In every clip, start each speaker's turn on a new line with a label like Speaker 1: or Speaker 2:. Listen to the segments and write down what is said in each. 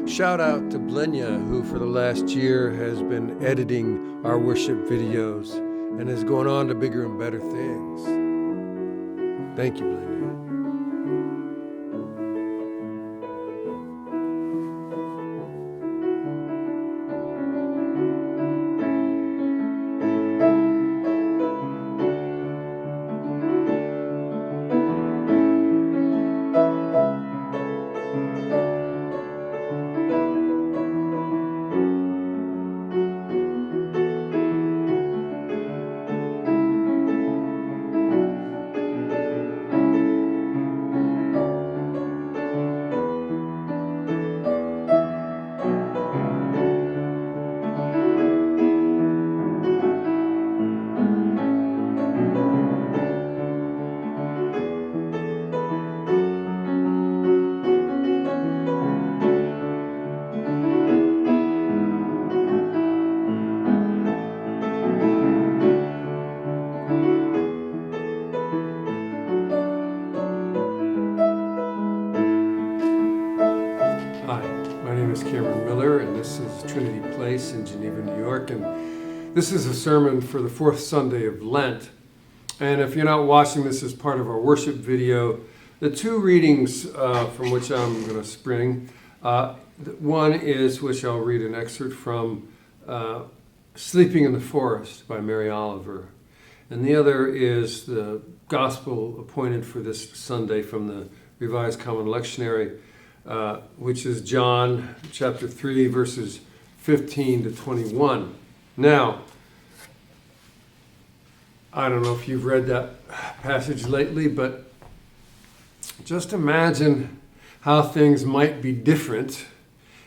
Speaker 1: Shout out to Blenya, who for the last year has been editing our worship videos and is going on to bigger and better things. Thank you, Blenya. In Geneva, New York, and this is a sermon for the fourth Sunday of Lent. And if you're not watching this as part of our worship video, the two readings from which I'm going to spring, one is, which I'll read an excerpt from, Sleeping in the Forest by Mary Oliver, and the other is the Gospel appointed for this Sunday from the Revised Common Lectionary, which is John chapter 3, verses 15 to 21. Now, I don't know if you've read that passage lately, but just imagine how things might be different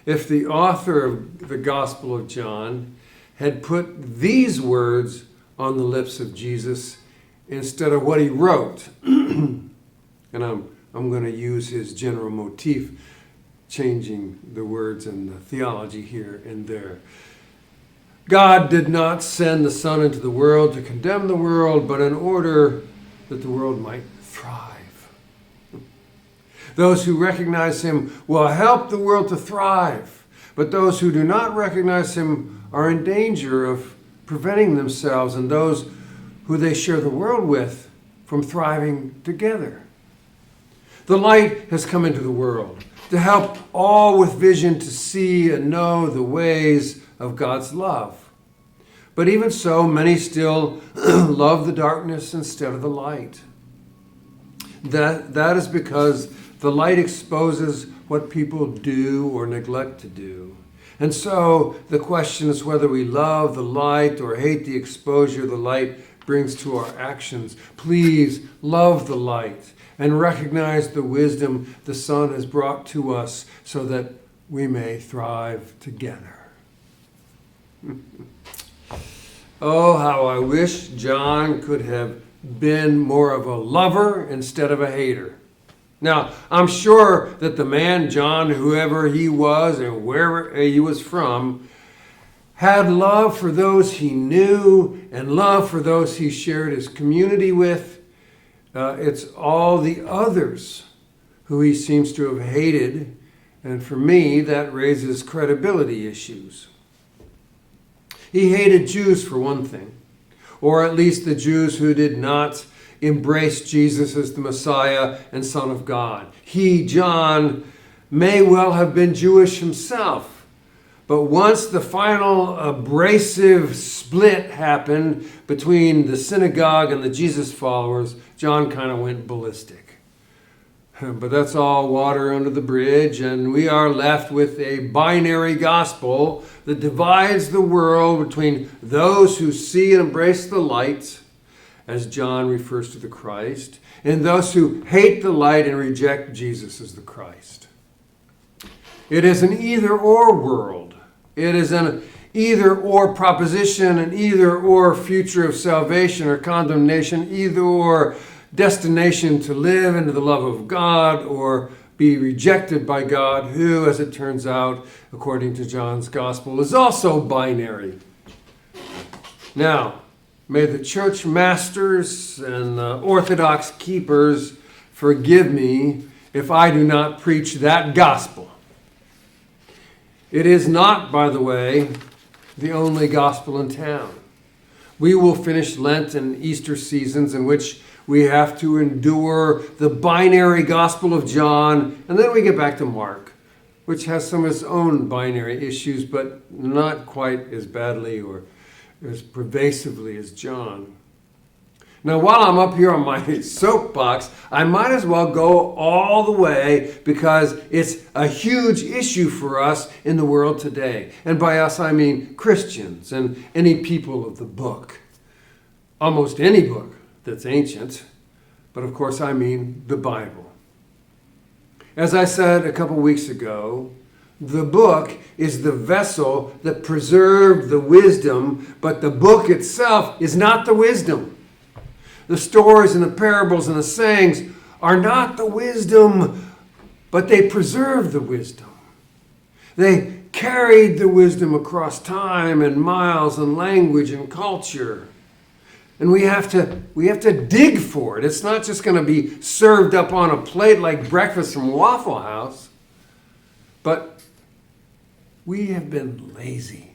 Speaker 1: if the author of the Gospel of John had put these words on the lips of Jesus instead of what he wrote. And I'm going to use his general motif, changing the words and the theology here and there. God did not send the Son into the world to condemn the world, but in order that the world might thrive. Those who recognize him will help the world to thrive, but those who do not recognize him are in danger of preventing themselves and those who they share the world with from thriving together. The light has come into the world to help all with vision to see and know the ways of God's love. But even so, many still love the darkness instead of the light. That is because the light exposes what people do or neglect to do. And so the question is whether we love the light or hate the exposure the light brings to our actions. Please love the light and recognize the wisdom the Son has brought to us so that we may thrive together. Oh, how I wish John could have been more of a lover instead of a hater. Now, I'm sure that the man John, whoever he was and wherever he was from, had love for those he knew and love for those he shared his community with. It's all the others who he seems to have hated, and for me, that raises credibility issues. He hated Jews for one thing, or at least the Jews who did not embrace Jesus as the Messiah and Son of God. He, John, may well have been Jewish himself, but once the final abrasive split happened between the synagogue and the Jesus followers, John kind of went ballistic. But that's all water under the bridge, and we are left with a binary gospel that divides the world between those who see and embrace the light, as John refers to the Christ, and those who hate the light and reject Jesus as the Christ. It is an either-or world. It is an either-or proposition, an either-or future of salvation or condemnation, either-or destination to live into the love of God or be rejected by God, who, as it turns out, according to John's Gospel, is also binary. Now, may the church masters and the Orthodox keepers forgive me if I do not preach that gospel. It is not, by the way, the only gospel in town. We will finish Lent and Easter seasons in which we have to endure the binary Gospel of John, and then we get back to Mark, which has some of its own binary issues, but not quite as badly or as pervasively as John. Now, while I'm up here on my soapbox, I might as well go all the way because it's a huge issue for us in the world today. And by us, I mean Christians and any people of the book. Almost any book that's ancient, but of course I mean the Bible. As I said a couple weeks ago, the book is the vessel that preserved the wisdom, but the book itself is not the wisdom. The stories and the parables and the sayings are not the wisdom, but they preserve the wisdom. They carried the wisdom across time and miles and language and culture. And we have to dig for it. It's not just going to be served up on a plate like breakfast from Waffle House. But we have been lazy.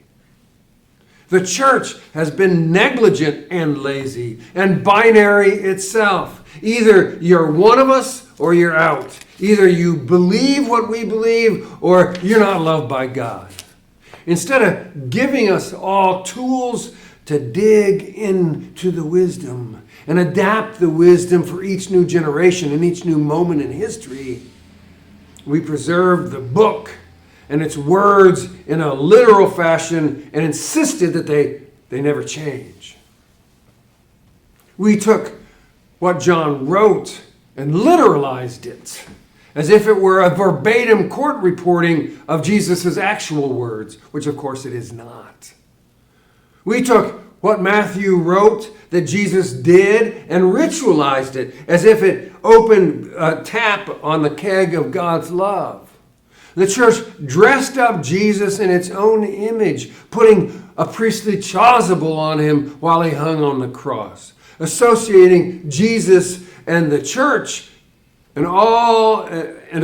Speaker 1: The church has been negligent and lazy and binary itself. Either you're one of us or you're out. Either you believe what we believe or you're not loved by God. Instead of giving us all tools to dig into the wisdom and adapt the wisdom for each new generation and each new moment in history, we preserve the book and its words in a literal fashion and insisted that they never change. We took what John wrote and literalized it as if it were a verbatim court reporting of Jesus' actual words, which of course it is not. We took what Matthew wrote that Jesus did and ritualized it as if it opened a tap on the keg of God's love. The church dressed up Jesus in its own image, putting a priestly chasuble on him while he hung on the cross, associating Jesus and the church and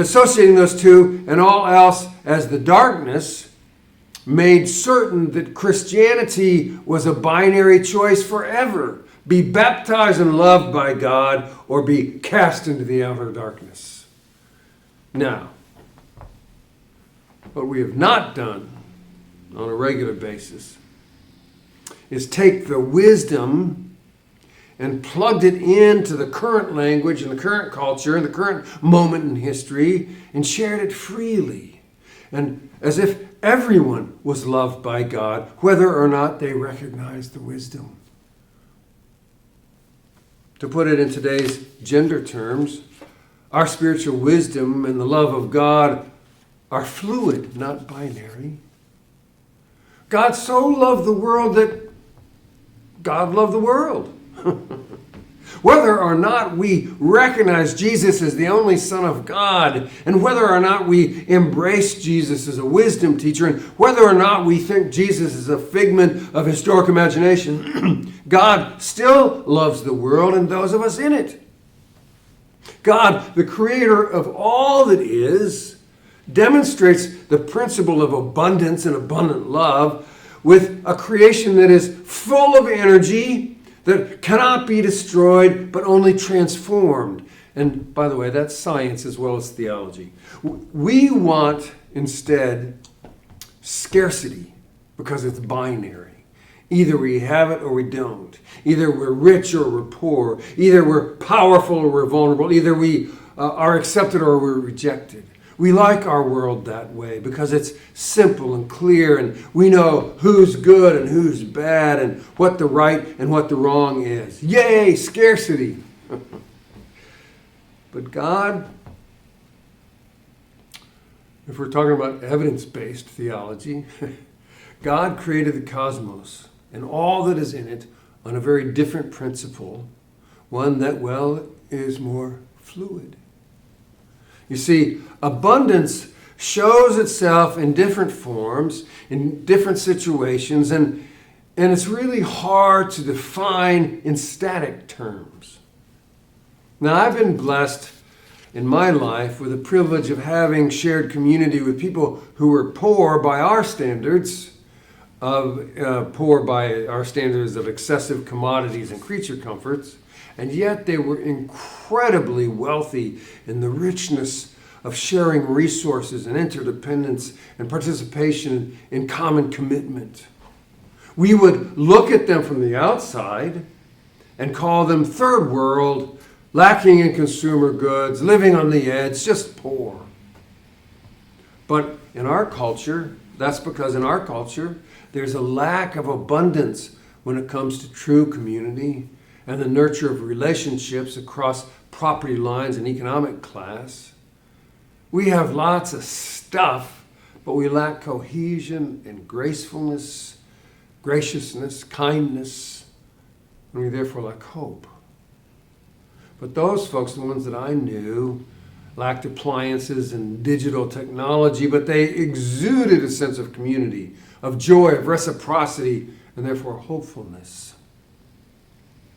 Speaker 1: associating those two and all else as the darkness, made certain that Christianity was a binary choice forever: be baptized and loved by God or be cast into the outer darkness. Now, what we have not done on a regular basis is take the wisdom and plugged it into the current language and the current culture and the current moment in history and shared it freely, and as if everyone was loved by God, whether or not they recognized the wisdom. To put it in today's gender terms, our spiritual wisdom and the love of God are fluid, not binary. God so loved the world that God loved the world. Whether or not we recognize Jesus as the only Son of God, and whether or not we embrace Jesus as a wisdom teacher, and whether or not we think Jesus is a figment of historic imagination, God still loves the world and those of us in it. God, the creator of all that is, demonstrates the principle of abundance and abundant love with a creation that is full of energy, that cannot be destroyed, but only transformed. And by the way, that's science as well as theology. We want, instead, scarcity because it's binary. Either we have it or we don't. Either we're rich or we're poor. Either we're powerful or we're vulnerable. Either we are accepted or we're rejected. We like our world that way because it's simple and clear, and we know who's good and who's bad and what the right and what the wrong is. Yay, scarcity. But God, if we're talking about evidence-based theology, God created the cosmos and all that is in it on a very different principle, one that, well, is more fluid. You see, abundance shows itself in different forms, in different situations, and it's really hard to define in static terms. Now, I've been blessed in my life with the privilege of having shared community with people who were poor by our standards of excessive commodities and creature comforts, and yet they were incredibly wealthy in the richness of sharing resources and interdependence and participation in common commitment. We would look at them from the outside and call them third world, lacking in consumer goods, living on the edge, just poor. But in our culture, that's because in our culture, there's a lack of abundance when it comes to true community and the nurture of relationships across property lines and economic class. We have lots of stuff, but we lack cohesion and gracefulness, graciousness, kindness, and we therefore lack hope. But those folks, the ones that I knew, lacked appliances and digital technology, but they exuded a sense of community, of joy, of reciprocity, and therefore hopefulness.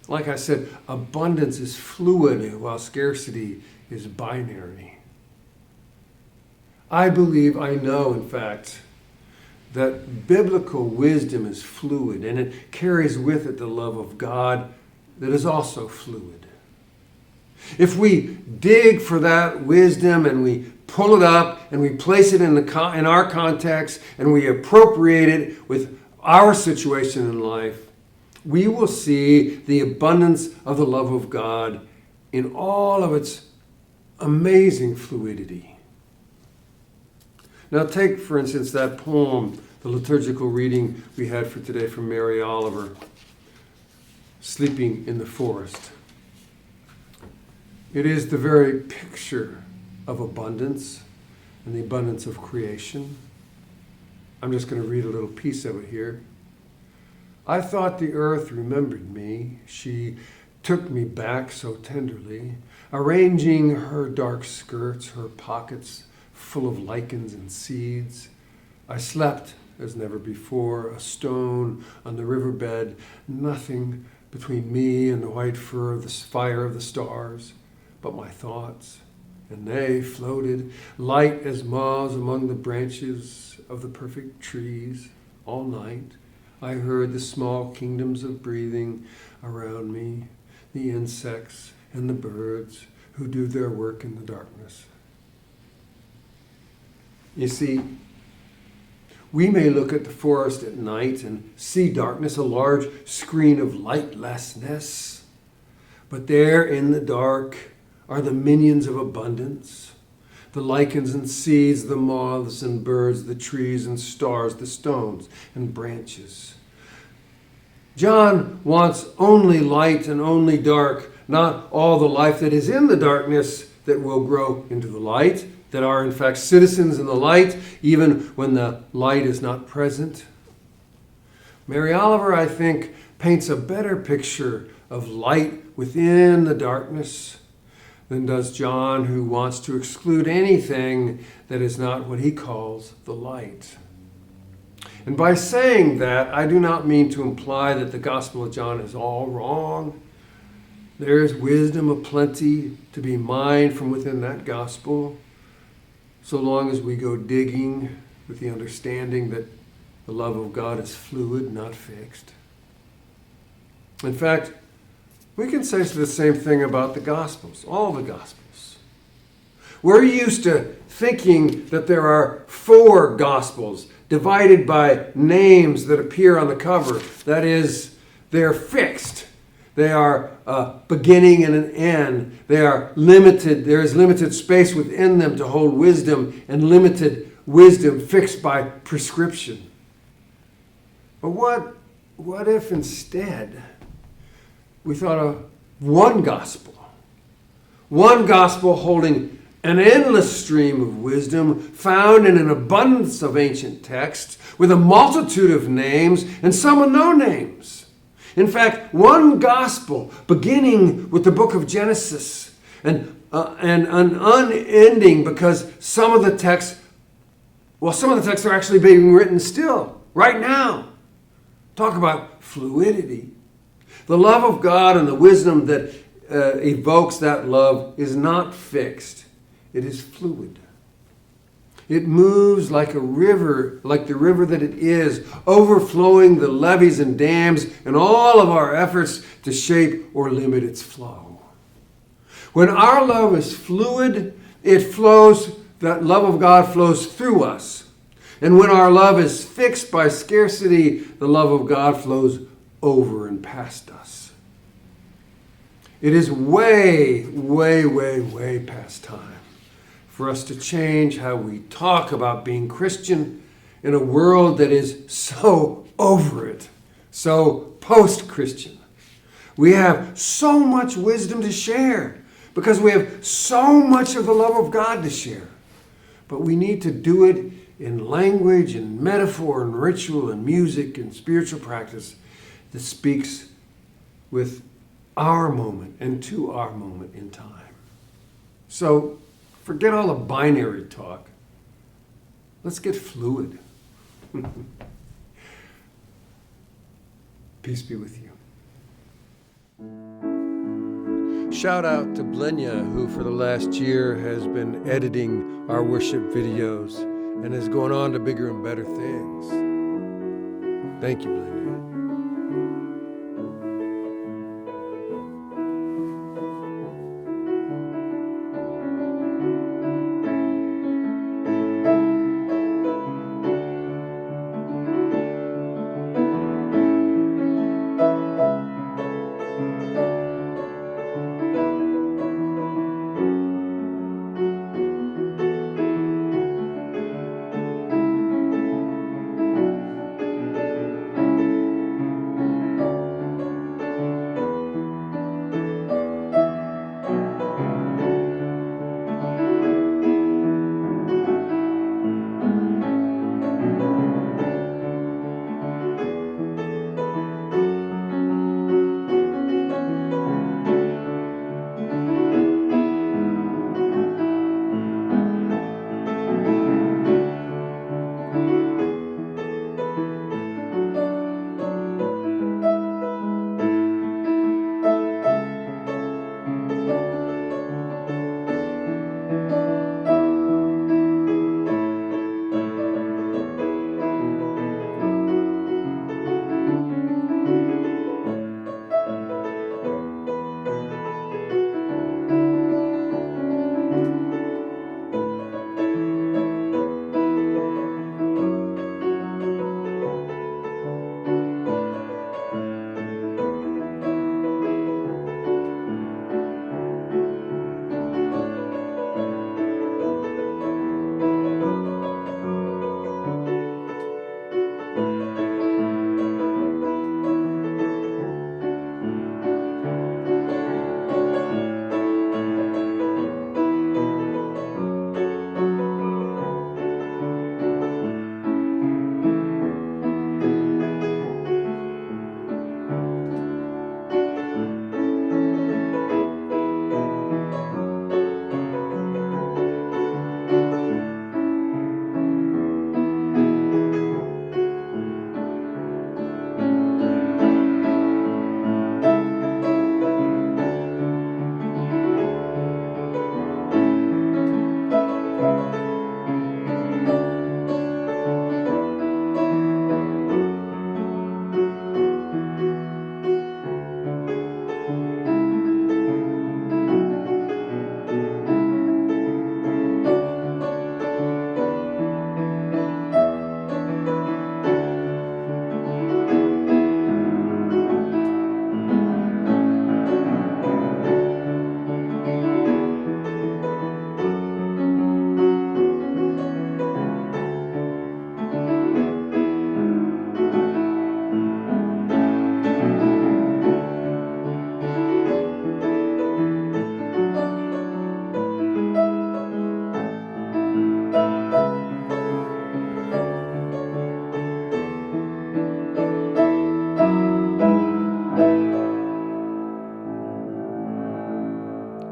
Speaker 1: Like I said, abundance is fluid while scarcity is binary. I know, in fact, that biblical wisdom is fluid, and it carries with it the love of God that is also fluid. If we dig for that wisdom and we pull it up and we place it in our context and we appropriate it with our situation in life, we will see the abundance of the love of God in all of its amazing fluidity. Now take, for instance, that poem, the liturgical reading we had for today from Mary Oliver, Sleeping in the Forest. It is the very picture of abundance and the abundance of creation. I'm just going to read a little piece of it here. I thought the earth remembered me. She took me back so tenderly, arranging her dark skirts, her pockets full of lichens and seeds. I slept as never before, a stone on the riverbed, nothing between me and the white fur of the fire of the stars. But my thoughts, and they floated light as moths among the branches of the perfect trees. All night I heard the small kingdoms of breathing around me, the insects and the birds who do their work in the darkness. You see, we may look at the forest at night and see darkness, a large screen of lightlessness, but there in the dark are the minions of abundance, the lichens and seeds, the moths and birds, the trees and stars, the stones and branches. John wants only light and only dark, not all the life that is in the darkness that will grow into the light, that are in fact citizens in the light, even when the light is not present. Mary Oliver, I think, paints a better picture of light within the darkness than does John, who wants to exclude anything that is not what he calls the light. And by saying that, I do not mean to imply that the Gospel of John is all wrong. There is wisdom aplenty to be mined from within that Gospel, so long as we go digging with the understanding that the love of God is fluid, not fixed. In fact, we can say the same thing about the Gospels, all the Gospels. We're used to thinking that there are 4 Gospels divided by names that appear on the cover. That is, they're fixed. They are a beginning and an end. They are limited. There is limited space within them to hold wisdom, and limited wisdom fixed by prescription. But what if instead we thought of one gospel holding an endless stream of wisdom found in an abundance of ancient texts with a multitude of names and some with no names. In fact, one gospel beginning with the book of Genesis and unending, because some of the texts are actually being written still, right now. Talk about fluidity. The love of God and the wisdom that evokes that love is not fixed. it is fluid. It moves like a river, like the river that it is, overflowing the levees and dams and all of our efforts to shape or limit its flow. When our love is fluid, it flows, that love of God flows through us. And when our love is fixed by scarcity, the love of God flows over and past us. It is way, way, way, way past time for us to change how we talk about being Christian in a world that is so over it, so post-Christian. We have so much wisdom to share because we have so much of the love of God to share. But we need to do it in language and metaphor and ritual and music and spiritual practice that speaks with our moment and to our moment in time. So forget all the binary talk. Let's get fluid. Peace be with you. Shout out to Blenya, who for the last year has been editing our worship videos and is going on to bigger and better things. Thank you, Blenya.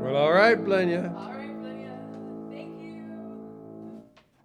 Speaker 1: Well, all right, Blenya.